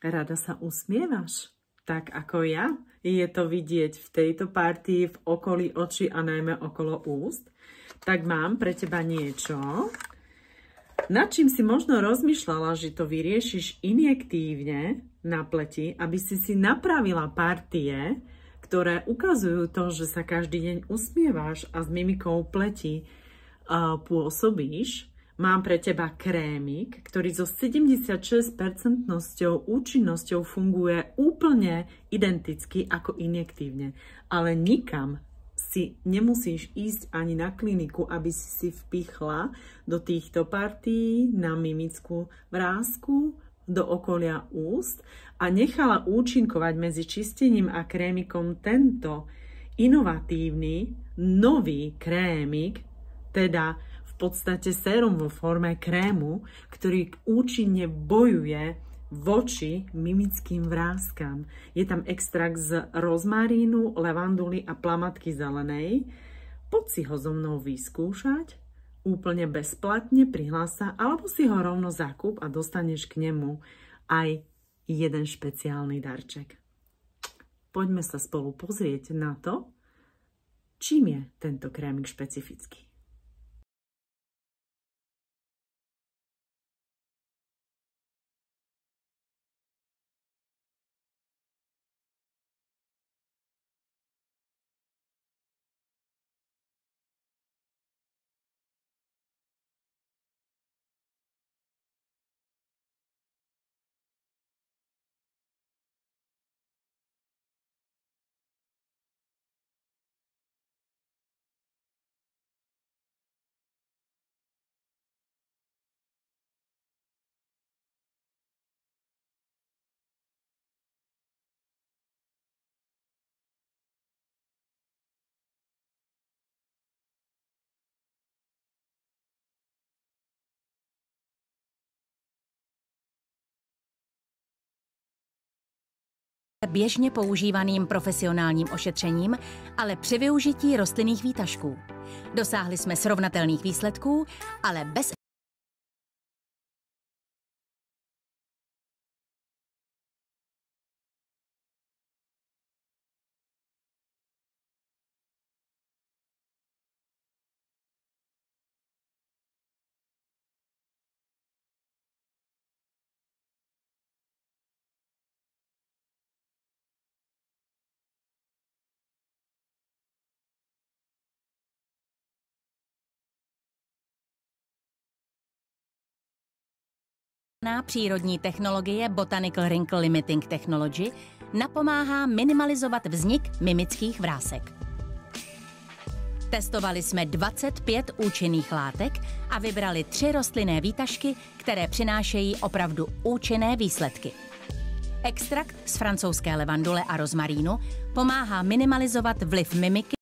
Rada sa usmievaš? Tak ako ja? Je to vidieť v tejto partii, v okolí očí a najmä okolo úst? Tak mám pre teba niečo, nad čím si možno rozmýšľala, že to vyriešiš injektívne na pleti, aby si napravila partie, ktoré ukazujú to, že sa každý deň usmievaš a s mimikou pleti pôsobíš. Mám pre teba krémik, ktorý so 76% účinnosťou funguje úplne identicky ako injektívne. Ale nikam si nemusíš ísť ani na kliniku, aby si vpichla do týchto partií na mimickú vrásku, do okolia úst a nechala účinkovať medzi čistením a krémikom tento inovatívny, nový krémik, teda v podstate sérum vo forme krému, ktorý účinne bojuje voči mimickým vráskam. Je tam extrakt z rozmarínu, levanduly a plamatky zelenej. Poď si ho so mnou vyskúšať, úplne bezplatne, prihlás sa, alebo si ho rovno zakúp a dostaneš k nemu aj jeden špeciálny darček. Poďme sa spolu pozrieť na to, čím je tento krémik špecifický. Běžně používaným profesionálním ošetřením, ale při využití rostlinných výtažků. Dosáhli jsme srovnatelných výsledků, ale bez přírodní technologie Botanical Wrinkle Limiting Technology napomáhá minimalizovat vznik mimických vrásek. Testovali jsme 25 účinných látek a vybrali 3 rostlinné výtažky, které přinášejí opravdu účinné výsledky. Extrakt z francouzské levandule a rozmarínu pomáhá minimalizovat vliv mimiky